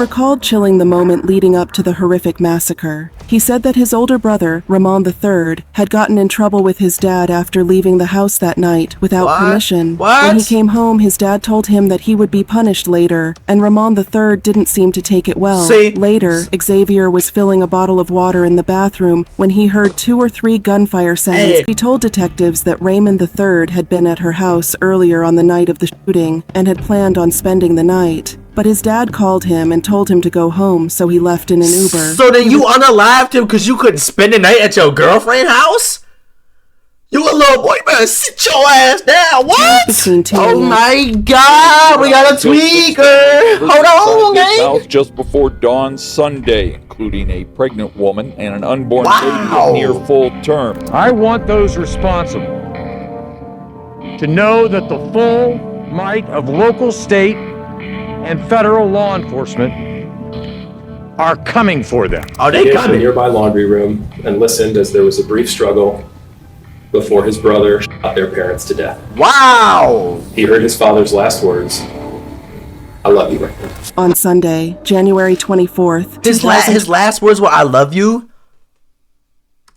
recalled chilling the moment leading up to the horrific massacre. He said that his older brother, Ramon III, had gotten in trouble with his dad after leaving the house that night without permission. When he came home, his dad told him that he would be punished later, and Ramon III didn't seem to take it well. Later, Xavier was filling a bottle of water in the bathroom when he heard 2 or 3 gunfire sounds. He told detectives that Raymond III had been at her house earlier on the night of the shooting and had planned on spending the night. But his dad called him and told him to go home, so he left in an Uber. So then you unalived him because you couldn't spend the night at your girlfriend's house? You a little boy, better sit your ass down. What? Oh my God, we got a tweaker. Hold on, gang. Just before dawn Sunday, including a pregnant woman and an unborn baby near full term. I want those responsible to know that the full might of local, state, and federal law enforcement are coming for them. Oh, they coming. In a nearby laundry room and listened as there was a brief struggle before his brother shot their parents to death. Wow! He heard his father's last words, "I love you." On Sunday, January 24th, his last words were, "I love you."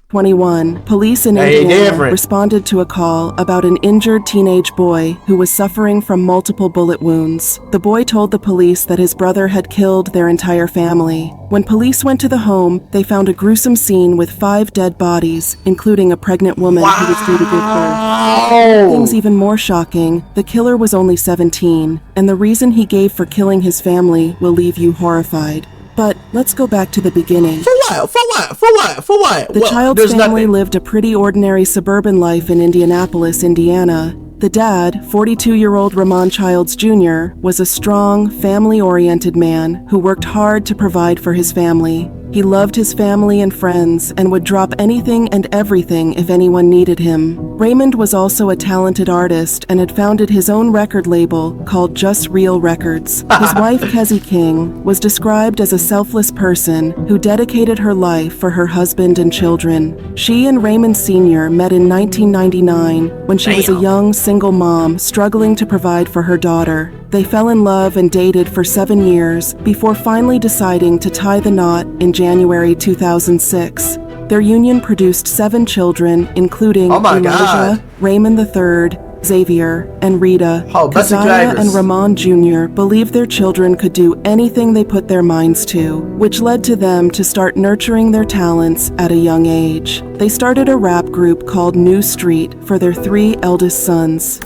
21, police in Indiana responded to a call about an injured teenage boy who was suffering from multiple bullet wounds. The boy told the police that his brother had killed their entire family. When police went to the home, they found a gruesome scene with 5 dead bodies, including a pregnant woman who was due to give birth. Things even more shocking, the killer was only 17, and the reason he gave for killing his family will leave you horrified. But let's go back to the beginning. For what? The child's family lived a pretty ordinary suburban life in Indianapolis, Indiana. The dad, 42-year-old Ramon Childs Jr., was a strong, family-oriented man who worked hard to provide for his family. He loved his family and friends and would drop anything and everything if anyone needed him. Raymond was also a talented artist and had founded his own record label called Just Real Records. His wife, Kezzy King, was described as a selfless person who dedicated her life for her husband and children. She and Raymond Sr. met in 1999 when she was a young, single mom struggling to provide for her daughter. They fell in love and dated for 7 years before finally deciding to tie the knot in January 2006. Their union produced 7 children, including Elijah, Raymond III, Xavier, and Rita. Keziah and Ramon Jr. believed their children could do anything they put their minds to, which led to them to start nurturing their talents at a young age. They started a rap group called New Street for their 3 eldest sons.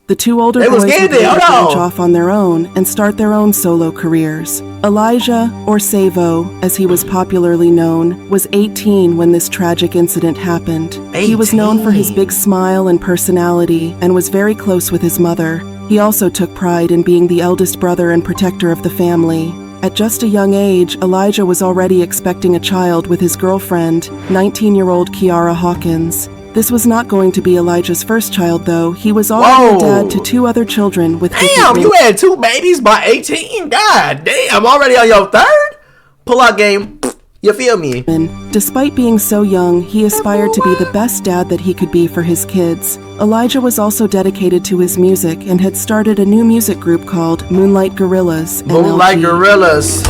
The 2 older boys would later branch off on their own and start their own solo careers. Elijah, or Savo, as he was popularly known, was 18 when this tragic incident happened. 18. He was known for his big smile and personality and was very close with his mother. He also took pride in being the eldest brother and protector of the family. At just a young age, Elijah was already expecting a child with his girlfriend, 19-year-old Kiara Hawkins. This was not going to be Elijah's first child, though. He was already dad to 2 other children with Damn, you had 2 babies by 18? God damn, already on your 3rd? Pull-out game. You feel me? Despite being so young, he aspired to be the best dad that he could be for his kids. Elijah was also dedicated to his music and had started a new music group called Moonlight Gorillas. Moonlight Gorillas.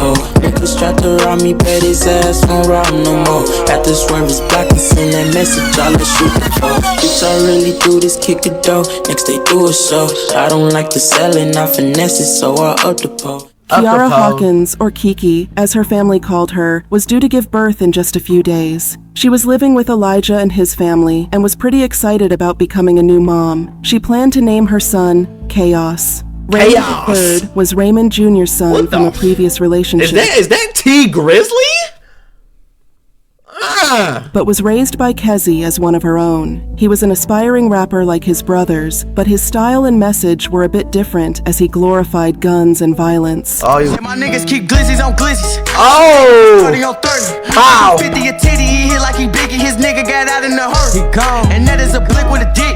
Niggas tried to rob me, bet his ass won't rob no more. Had to swerve his block and send that message, all the shoot the phone. Bitch, I really do this, kick it dough. Next they do a show. I don't like to sell it, not finesse it, so I up the pole. Kiara Hawkins, or Kiki, as her family called her, was due to give birth in just a few days. She was living with Elijah and his family and was pretty excited about becoming a new mom. She planned to name her son Chaos. Raymond III was Raymond Jr.'s son from a previous relationship. Is that T Grizzly? But was raised by Kezzy as one of her own. He was an aspiring rapper like his brothers, but his style and message were a bit different as he glorified guns and violence. My niggas keep glizzies on glizzies. 30 on 30. Wow. 50 a titty, he hit like he biggie. His nigga got out in the hurt. He gone. And that is a blick with a dick.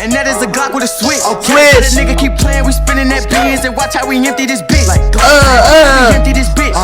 And that is a Glock with a switch. Okay. That nigga keep playing, we spinning that beans and watch how we empty this bitch. We empty this bitch.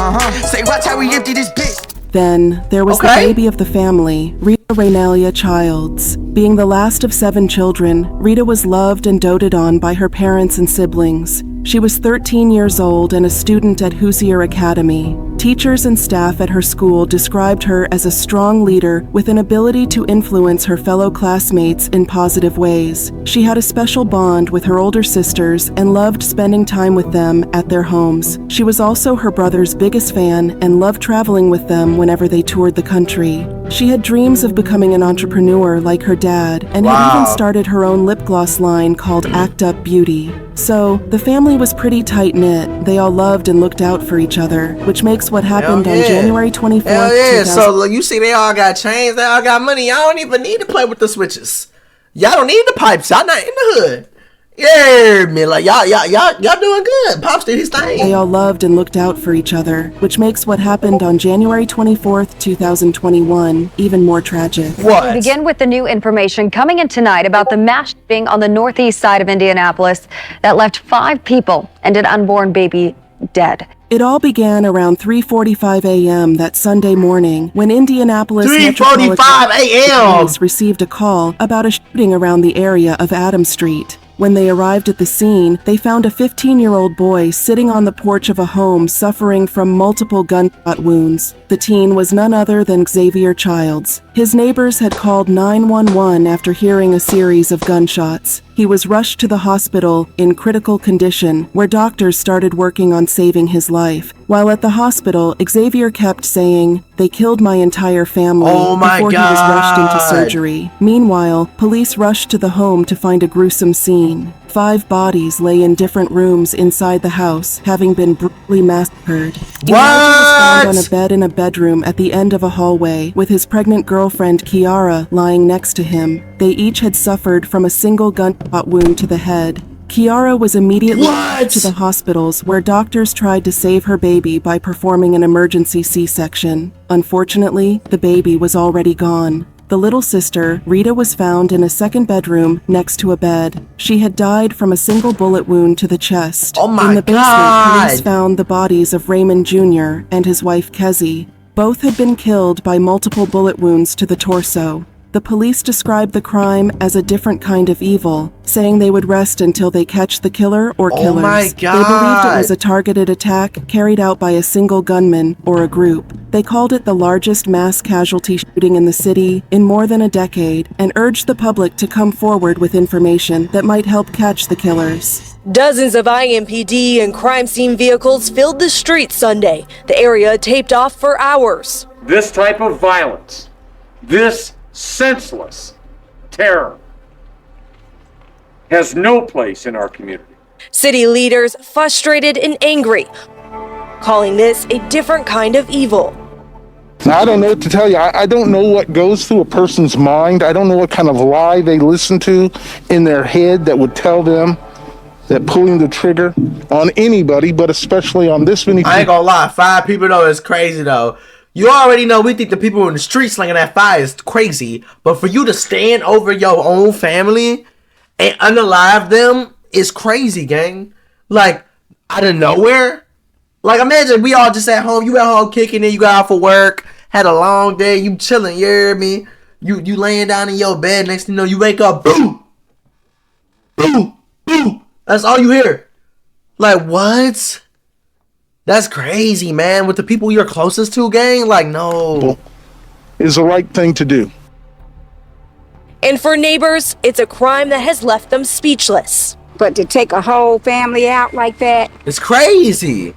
Say watch how we empty this bitch. Then, there was the baby of the family, Rita Rainelia Childs. Being the last of 7 children, Rita was loved and doted on by her parents and siblings. She was 13 years old and a student at Hoosier Academy. Teachers and staff at her school described her as a strong leader with an ability to influence her fellow classmates in positive ways. She had a special bond with her older sisters and loved spending time with them at their homes. She was also her brother's biggest fan and loved traveling with them whenever they toured the country. She had dreams of becoming an entrepreneur like her dad and had even started her own lip gloss line called Act Up Beauty. So, the family was pretty tight-knit. They all loved and looked out for each other, which makes what happened on January 24th, Hell yeah, so you see they all got chains, they all got money. Y'all don't even need to play with the switches. Y'all don't need the pipes. Y'all not in the hood. Yeah, me like y'all doing good. Pops did his thing. They all loved and looked out for each other, which makes what happened on January 24th, 2021 even more tragic. We begin with the new information coming in tonight about the mass shooting on the northeast side of Indianapolis that left 5 people and an unborn baby dead. It all began around 3:45 a.m. that Sunday morning when Indianapolis 3:45 a.m. police received a call about a shooting around the area of Adams Street. When they arrived at the scene, they found a 15-year-old boy sitting on the porch of a home suffering from multiple gunshot wounds. The teen was none other than Xavier Childs. His neighbors had called 911 after hearing a series of gunshots. He was rushed to the hospital in critical condition, where doctors started working on saving his life. While at the hospital, Xavier kept saying, "They killed my entire family," before he was rushed into surgery. Meanwhile, police rushed to the home to find a gruesome scene. 5 bodies lay in different rooms inside the house, having been brutally massacred. Elijah was found on a bed in a bedroom at the end of a hallway, with his pregnant girlfriend Kiara lying next to him. They each had suffered from a single gunshot wound to the head. Kiara was immediately rushed to the hospitals, where doctors tried to save her baby by performing an emergency C-section. Unfortunately, the baby was already gone. The little sister, Rita, was found in a second bedroom next to a bed. She had died from a single bullet wound to the chest. Oh my In the basement, God! police found the bodies of Raymond Jr. and his wife Kezzy. Both had been killed by multiple bullet wounds to the torso. The police described the crime as a different kind of evil, saying they would rest until they catch the killer or killers. Oh my They believed it was a targeted attack carried out by a single gunman or a group. They called it the largest mass casualty shooting in the city in more than a decade and urged the public to come forward with information that might help catch the killers. Dozens of IMPD and crime scene vehicles filled the streets Sunday. The area taped off for hours. This type of violence, this senseless terror, has no place in our community. City leaders frustrated and angry, calling this a different kind of evil. Now, I don't know what to tell you. I don't know what goes through a person's mind. I don't know what kind of lie they listen to in their head that would tell them that pulling the trigger on anybody, but especially on this many people. I ain't gonna lie, 5 people though is crazy though. You already know we think the people in the street slinging that fire is crazy, but for you to stand over your own family and unalive them is crazy, gang. Like, out of nowhere. Like, imagine we all just at home, you at home kicking it, you got out for work, had a long day, you chilling, you hear me? You laying down in your bed, next thing you know, you wake up, boom! Boom! Boom! That's all you hear. Like, what? That's crazy, man. With the people you're closest to, gang? Like, no. Is the right thing to do. And for neighbors, it's a crime that has left them speechless. But to take a whole family out like that? It's crazy.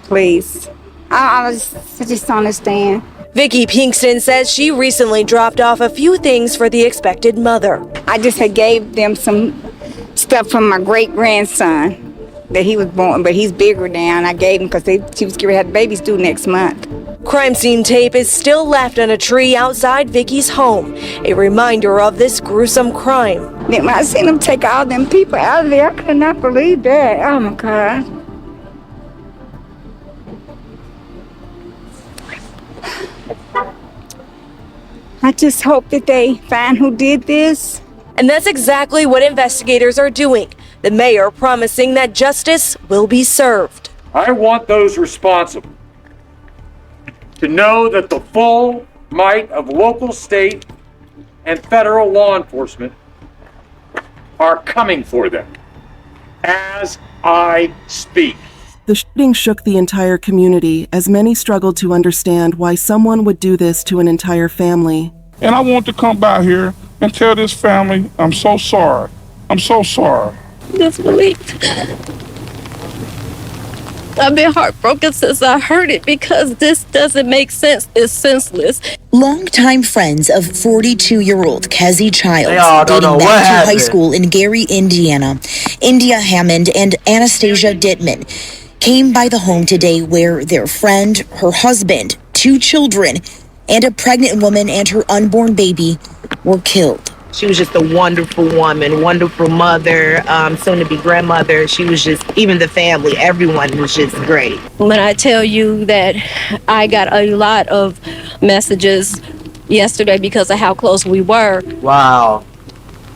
Please. I just don't understand. Vicky Pinkston says she recently dropped off a few things for the expected mother. I just had gave them some stuff from my great-grandson that he was born, but he's bigger now, and I gave him because she was going to have babies due next month. Crime scene tape is still left on a tree outside Vicky's home, a reminder of this gruesome crime. Then when I seen them take all them people out of there, I could not believe that. Oh my God. I just hope that they find who did this. And that's exactly what investigators are doing. The mayor promising that justice will be served. I want those responsible to know that the full might of local, state, and federal law enforcement are coming for them as I speak. The shooting shook the entire community as many struggled to understand why someone would do this to an entire family. And I want to come by here and tell this family, I'm so sorry. I'm so sorry. Disbelief. I've been heartbroken since I heard it because this doesn't make sense. It's senseless. Longtime friends of 42-year-old Kezzy Childs, dating back to high school in Gary, Indiana, India Hammond and Anastasia Dittman, came by the home today where their friend, her husband, 2 children, and a pregnant woman and her unborn baby were killed. She was just a wonderful woman, wonderful mother, soon-to-be grandmother. She was just, even the family, everyone was just great. When I tell you that I got a lot of messages yesterday because of how close we were. Wow.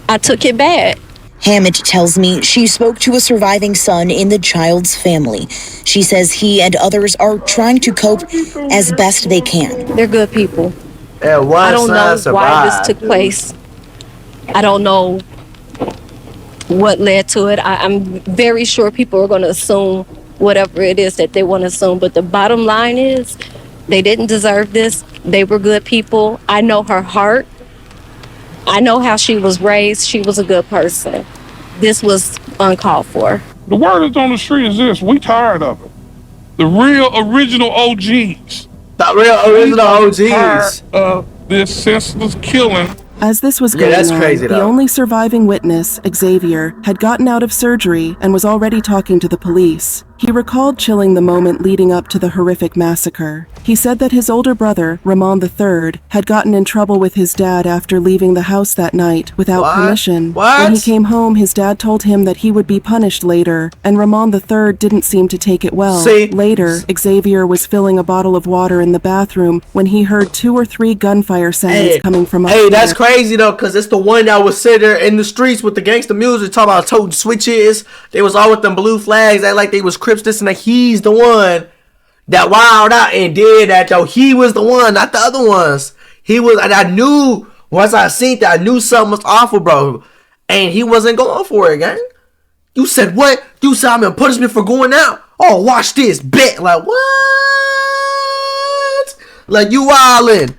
I took it bad. Hammond tells me she spoke to a surviving son in the child's family. She says he and others are trying to cope as best they can. They're good people. Yeah, I don't know why this took place. I don't know what led to it. I'm very sure people are going to assume whatever it is that they want to assume. But the bottom line is they didn't deserve this. They were good people. I know her heart. I know how she was raised. She was a good person. This was uncalled for. The word that's on the street is this: we tired of it. The real original OGs. The real original OGs. Tired of this senseless killing. As this was going that's on, crazy, the though. only surviving witness, Xavier, had gotten out of surgery and was already talking to the police. He recalled chilling the moment leading up to the horrific massacre. He said that his older brother, Ramon III, had gotten in trouble with his dad after leaving the house that night without permission. When he came home, his dad told him that he would be punished later, and Ramon III didn't seem to take it well. Later, Xavier was filling a bottle of water in the bathroom when he heard 2 or 3 gunfire sounds coming from upstairs. Hey, that's crazy though, cause it's the one that was sitting there in the streets with the gangster music, talking about toting switches. They was all with them blue flags, act like they was Crips, this and that. He's the one that wilded out and did that, though. He was the one, not the other ones. He was, and I knew once I seen that, I knew something was awful, bro. And he wasn't going for it, gang. You said what? You said I'm in punishment for going out? Oh, watch this, bet. Like what? Like you wildin'.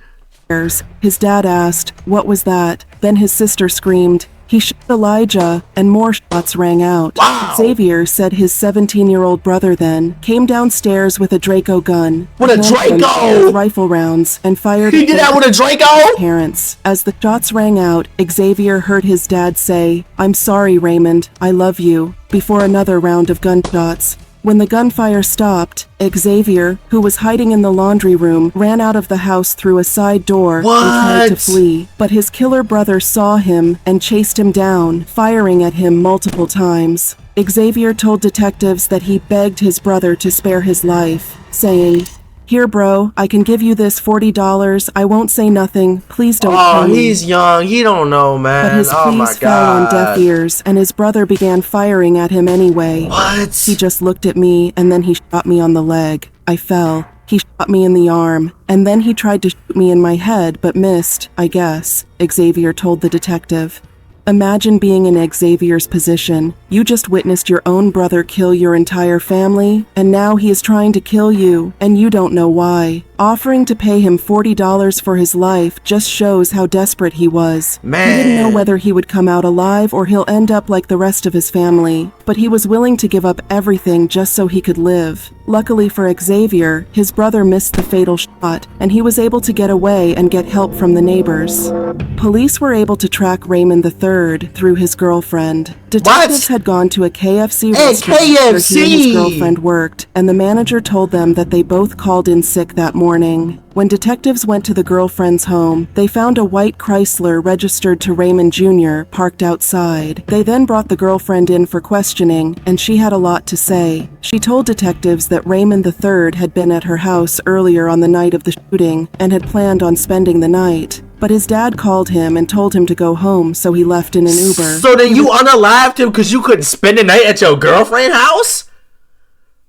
His dad asked, "What was that?" Then his sister screamed, "He shot Elijah," and more shots rang out. Xavier said his 17-year-old brother then came downstairs with a Draco gun. With a Draco? Rifle rounds and fired. He did that with a Draco? Parents. As the shots rang out, Xavier heard his dad say, "I'm sorry, Raymond, I love you," before another round of gunshots. When the gunfire stopped, Xavier, who was hiding in the laundry room, ran out of the house through a side door and tried to flee. But his killer brother saw him and chased him down, firing at him multiple times. Xavier told detectives that he begged his brother to spare his life, saying, "Here, bro, I can give you this $40. I won't say nothing. Please don't kill me." Oh, he's young. He don't know, man. But his pleas fell on deaf ears, and his brother began firing at him anyway. What? He just looked at me, and then he shot me on the leg. I fell. He shot me in the arm, and then he tried to shoot me in my head, but missed, I guess, Xavier told the detective. Imagine being in Xavier's position. You just witnessed your own brother kill your entire family, and now he is trying to kill you, and you don't know why. Offering to pay him $40 for his life just shows how desperate he was. Man. He didn't know whether he would come out alive or he'll end up like the rest of his family, but he was willing to give up everything just so he could live. Luckily for Xavier, his brother missed the fatal shot, and he was able to get away and get help from the neighbors. Police were able to track Raymond III through his girlfriend. Detectives had gone to a KFC restaurant where he and his girlfriend worked, and the manager told them that they both called in sick that morning. When detectives went to the girlfriend's home, they found a white Chrysler registered to Raymond Jr. parked outside. They then brought the girlfriend in for questioning, and she had a lot to say. She told detectives that Raymond III had been at her house earlier on the night of the shooting and had planned on spending the night. But his dad called him and told him to go home, so he left in an Uber. So then you unalived him because you couldn't spend the night at your girlfriend's house?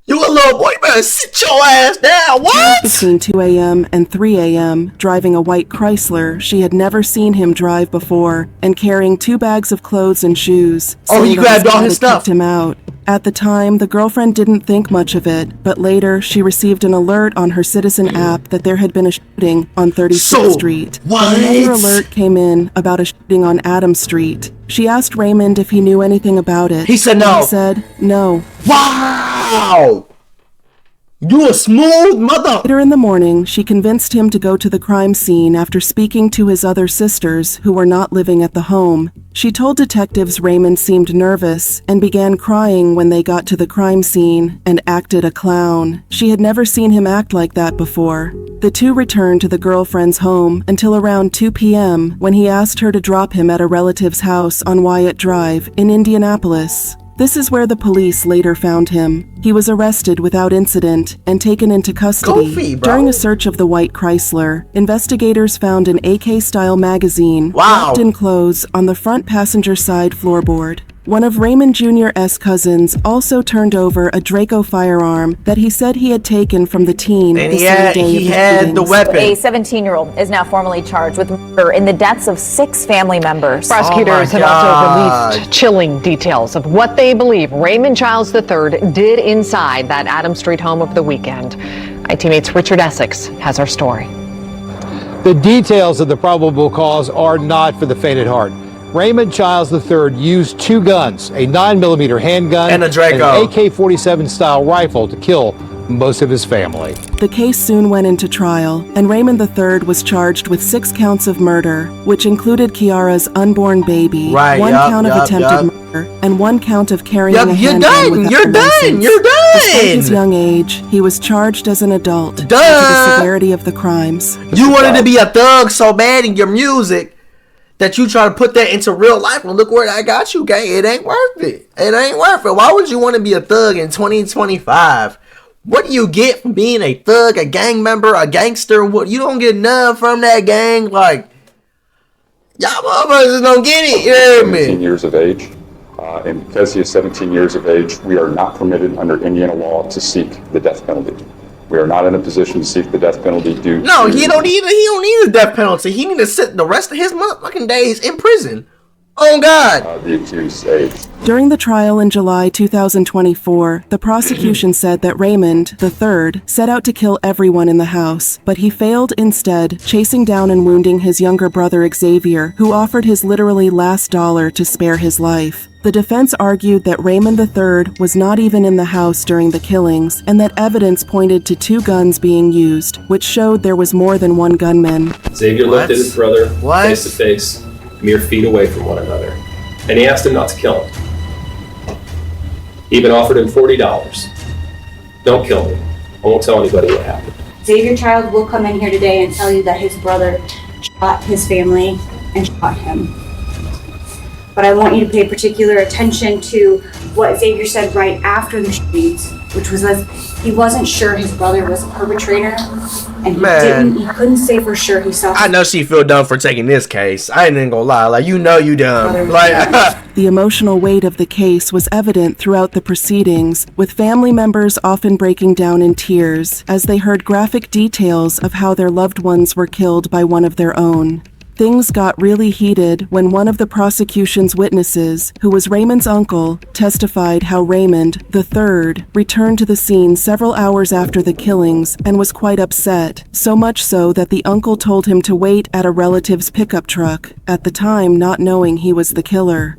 You a little boy, better sit your ass down. What? Between 2 a.m. and 3 a.m., driving a white Chrysler she had never seen him drive before, and carrying 2 bags of clothes and shoes. Oh, he grabbed all his stuff. Kicked him out. At the time, the girlfriend didn't think much of it, but later she received an alert on her Citizen app that there had been a shooting on 36th Street. What? Another alert came in about a shooting on Adams Street. She asked Raymond if he knew anything about it. He said no. He said no. Wow! You a smooth mother. Later in the morning, she convinced him to go to the crime scene after speaking to his other sisters who were not living at the home. She told detectives Raymond seemed nervous and began crying when they got to the crime scene and acted a clown. She had never seen him act like that before. The two returned to the girlfriend's home until around 2 p.m. when he asked her to drop him at a relative's house on Wyatt Drive in Indianapolis. This is where the police later found him. He was arrested without incident and taken into custody. Goofy, bro. During a search of the white Chrysler, investigators found an AK-style magazine wrapped in clothes on the front passenger side floorboard. One of Raymond Jr.'s cousins also turned over a Draco firearm that he said he had taken from the teen And the same day he had the weapon. A 17-year-old is now formally charged with murder in the deaths of 6 family members. Prosecutors have also released chilling details of what they believe Raymond Childs III did inside that Adams Street home over the weekend. My teammate's Richard Essex has our story. The details of the probable cause are not for the faint at heart. Raymond Childs III used 2 guns, a 9mm handgun and a Draco, and an AK-47 style rifle to kill most of his family. The case soon went into trial, and Raymond III was charged with 6 counts of murder, which included Kiara's unborn baby, 1 count of attempted murder, and 1 count of carrying a handgun without license. You're done! Despite his young age, he was charged as an adult due to the severity of the crimes. You wanted to be a thug so bad in your music that you try to put that into real life, and look where I got you, gang. It ain't worth it. It ain't worth it. Why would you want to be a thug in 2025? What do you get from being a thug, a gang member, a gangster? What, you don't get none from that gang. Like, y'all motherfuckers don't get it. You hear me? 17 years of age. And because he is 17 years of age, we are not permitted under Indiana law to seek the death penalty. We are not in a position to seek the death penalty due to... He don't need the death penalty. He need to sit the rest of his motherfucking days in prison. Oh, God. The accused age. During the trial in July 2024, the prosecution said that Raymond III set out to kill everyone in the house, but he failed instead, chasing down and wounding his younger brother Xavier, who offered his literally last dollar to spare his life. The defense argued that Raymond III was not even in the house during the killings, and that evidence pointed to 2 guns being used, which showed there was more than 1 gunman. Xavier looked at his brother face to face, mere feet away from one another, and he asked him not to kill him. He even offered him $40. Don't kill me. I won't tell anybody what happened. Xavier Child will come in here today and tell you that his brother shot his family and shot him. But I want you to pay particular attention to what Xavier said right after the shootings, which was that he wasn't sure his brother was a perpetrator, and he couldn't say for sure he saw. I know she feel dumb for taking this case. I ain't even gonna lie. Like, you know you dumb. Like, the emotional weight of the case was evident throughout the proceedings, with family members often breaking down in tears as they heard graphic details of how their loved ones were killed by one of their own. Things got really heated when one of the prosecution's witnesses, who was Raymond's uncle, testified how Raymond III returned to the scene several hours after the killings and was quite upset, so much so that the uncle told him to wait at a relative's pickup truck, at the time not knowing he was the killer.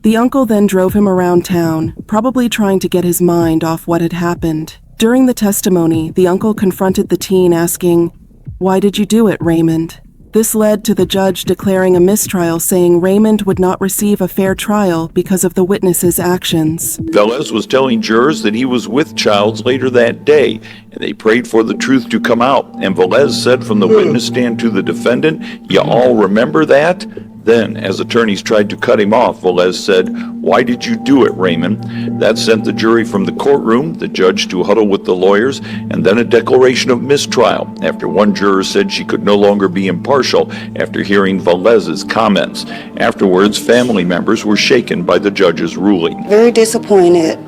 The uncle then drove him around town, probably trying to get his mind off what had happened. During the testimony, the uncle confronted the teen asking, "Why did you do it, Raymond?" This led to the judge declaring a mistrial, saying Raymond would not receive a fair trial because of the witness's actions. Velez was telling jurors that he was with Childs later that day, and they prayed for the truth to come out. And Velez said from the witness stand to the defendant, "You all remember that?" Then, as attorneys tried to cut him off, Velez said, "Why did you do it, Raymond?" That sent the jury from the courtroom, the judge to huddle with the lawyers, and then a declaration of mistrial after one juror said she could no longer be impartial after hearing Velez's comments. Afterwards, family members were shaken by the judge's ruling. Very disappointed,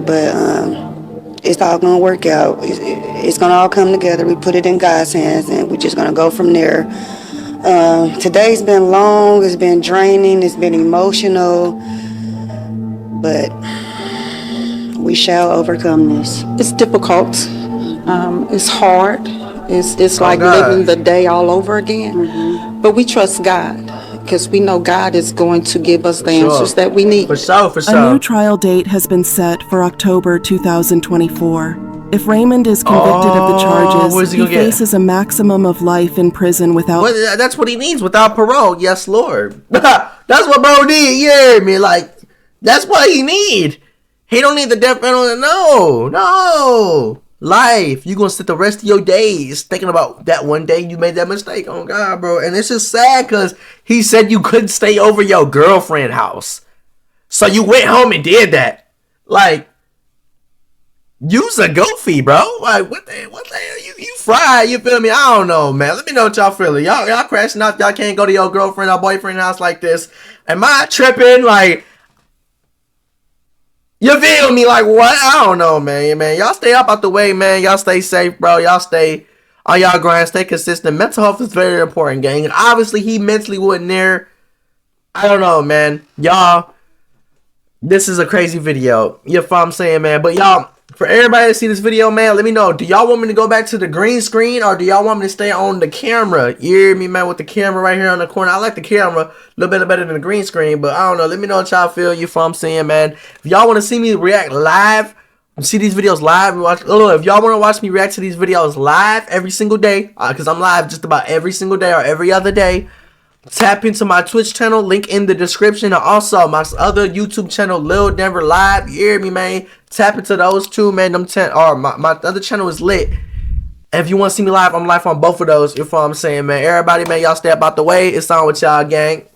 but it's all gonna work out. It's gonna all come together. We put it in God's hands, and we're just gonna go from there. Today's been long. It's been draining. It's been emotional, but we shall overcome this. It's difficult. It's hard. It's like living the day all over again. But we trust God, because we know God is going to give us the answers that we need. For sure. A new trial date has been set for October 2024. If Raymond is convicted of the charges, he faces a maximum of life in prison without... Well, that's what he needs, without parole. Yes, Lord. That's what bro need. You hear me? Like, that's what he need. He don't need the death penalty. No. Life. You gonna sit the rest of your days thinking about that one day you made that mistake. Oh, God, bro. And it's just sad because he said you couldn't stay over your girlfriend's house. So you went home and did that. Like, use a goofy, bro. Like, what the hell? You fried, you feel me? I don't know, man. Let me know what y'all feeling. Y'all crashing out. Y'all can't go to your girlfriend or boyfriend's house like this. Am I tripping? Like, you feel me? Like, what? I don't know, man. Y'all stay up out the way, man. Y'all stay safe, bro. Y'all stay on y'all grind. Stay consistent. Mental health is very important, gang. And obviously, he mentally wasn't there. I don't know, man. Y'all, this is a crazy video. You know what I'm saying, man? But y'all, for everybody to see this video, man, let me know. Do y'all want me to go back to the green screen, or do y'all want me to stay on the camera? You hear me, man, with the camera right here on the corner. I like the camera a little bit better than the green screen, but I don't know. Let me know what y'all feel. You know what I'm saying, man? If y'all want to see me react live, see these videos live, if y'all want to watch me react to these videos live every single day, because I'm live just about every single day or every other day, tap into my Twitch channel, link in the description, and also my other YouTube channel, Lil Denver Live. You hear me, man? Tap into those two, man. My other channel is lit. And if you want to see me live, I'm live on both of those. You know what I'm saying, man? Everybody, man, y'all stay up out the way. It's on with y'all, gang.